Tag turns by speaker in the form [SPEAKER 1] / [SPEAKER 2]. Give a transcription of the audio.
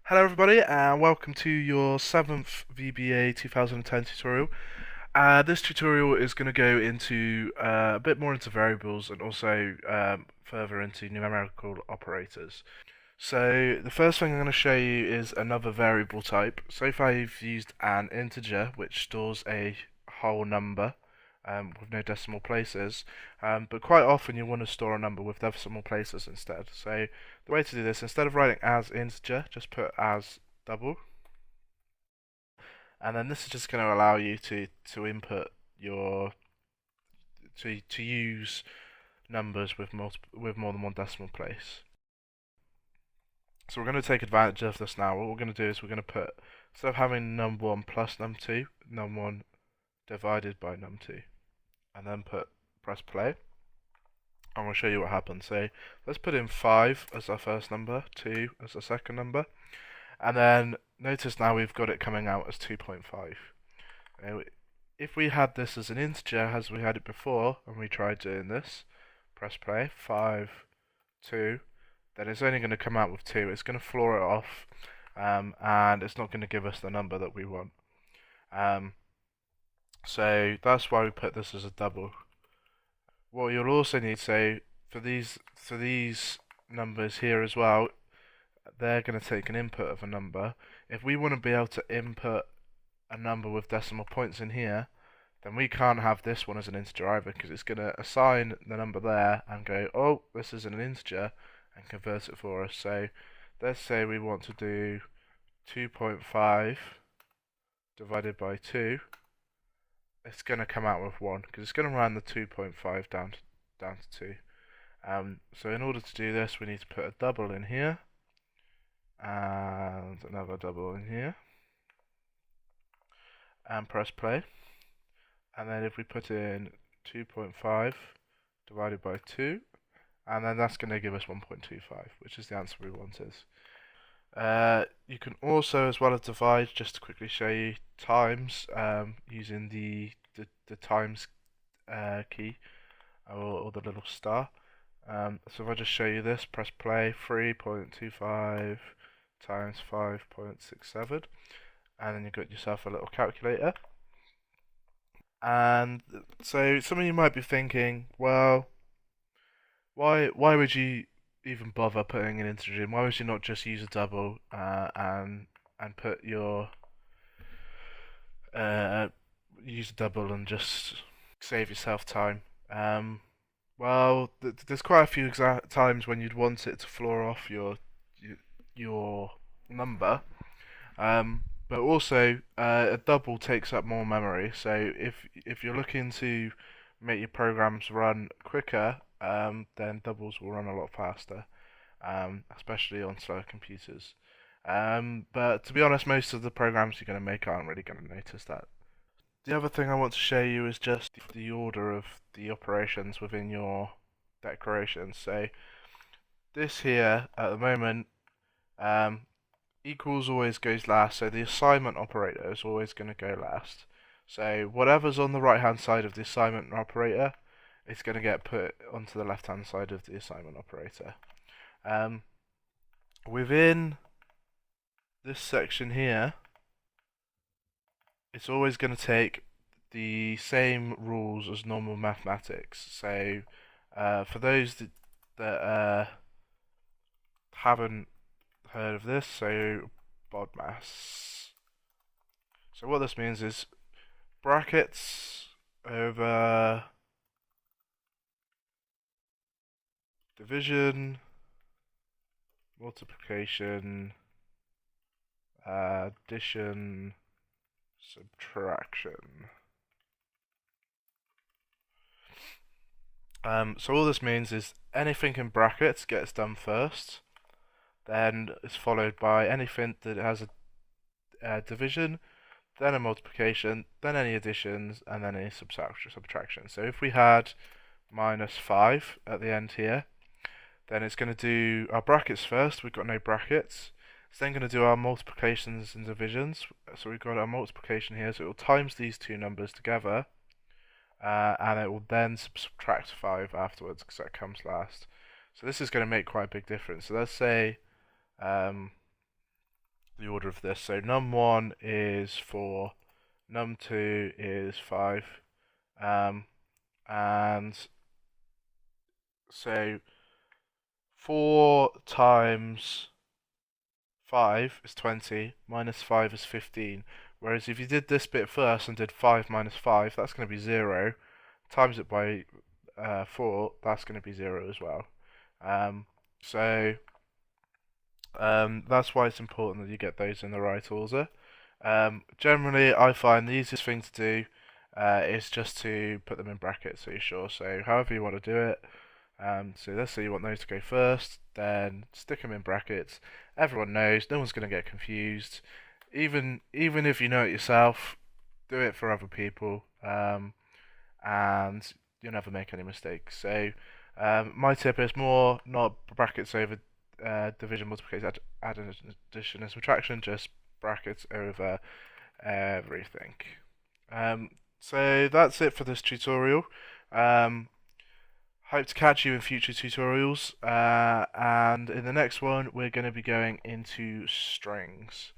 [SPEAKER 1] Hello everybody and welcome to your 7th VBA 2010 tutorial. This tutorial is going to go into a bit more into variables and also further into numerical operators. So the first thing I'm going to show you is another variable type. So far you've used an integer which stores a whole number with no decimal places, but quite often you want to store a number with decimal places instead. So the way to do this, instead of writing as integer, just put as double, and then this is just going to allow you to input your to use numbers with more than one decimal place. So we're going to take advantage of this now. What we're going to do is we're going to put, instead of having num1 plus num2, num1 divided by num2, and then press play, and we'll show you what happens. So let's put in 5 as our first number, 2 as our second number, and then notice now we've got it coming out as 2.5. If we had this as an integer as we had it before, and we tried doing this, press play, 5, 2, then it's only going to come out with 2. It's going to floor it off, and it's not going to give us the number that we want. So that's why we put this as a double. What you'll also need, so for these numbers here as well, they're going to take an input of a number. If we want to be able to input a number with decimal points in here, then we can't have this one as an integer either, because it's going to assign the number there and go, oh, this is an integer, and convert it for us. So let's say we want to do 2.5 divided by 2. It's going to come out with 1 because it's going to round the 2.5 down to 2. So in order to do this, we need to put a double in here and another double in here and press play. And then if we put in 2.5 divided by 2, and then that's going to give us 1.25, which is the answer we wanted. You can also, as well as divide, just to quickly show you, times using the times key or the little star. So if I just show you this, press play, 3.25 times 5.67, and then you've got yourself a little calculator. And so some of you might be thinking, well, why would you even bother putting an integer in? Why would you not just use a double and put your use a double and just save yourself time? Well, there's quite a few times when you'd want it to floor off your number, but also a double takes up more memory. So if you're looking to make your programs run quicker, then doubles will run a lot faster, especially on slower computers. But to be honest, most of the programs you're going to make aren't really going to notice that. The other thing I want to show you is just the order of the operations within your declarations. So this here, at the moment, equals always goes last, so the assignment operator is always going to go last. So whatever's on the right hand side of the assignment operator, it's going to get put onto the left hand side of the assignment operator. Within this section here, it's always going to take the same rules as normal mathematics. So for those that haven't heard of this, so BODMAS. So what this means is brackets over division, multiplication, addition, subtraction. So all this means is anything in brackets gets done first, then it's followed by anything that has a division, then a multiplication, then any additions, and then any subtraction. So if we had -5 at the end here, then it's going to do our brackets first. We've got no brackets. It's then going to do our multiplications and divisions. So we've got our multiplication here, so it will times these two numbers together, and it will then subtract 5 afterwards because that comes last. So this is going to make quite a big difference. So let's say the order of this. So num1 is 4, num2 is 5, and so 4 times 5 is 20, minus 5 is 15. Whereas if you did this bit first and did 5 minus 5, that's going to be 0. Times it by 4, that's going to be 0 as well. So that's why it's important that you get those in the right order. Generally, I find the easiest thing to do is just to put them in brackets so you're sure. So however you want to do it. So let's say you want those to go first, then stick them in brackets. Everyone knows, no one's going to get confused. Even if you know it yourself, do it for other people, and you'll never make any mistakes. So my tip is more not brackets over division, multiplication, addition, and subtraction, just brackets over everything. So that's it for this tutorial. Hope to catch you in future tutorials, and in the next one we're going to be going into strings.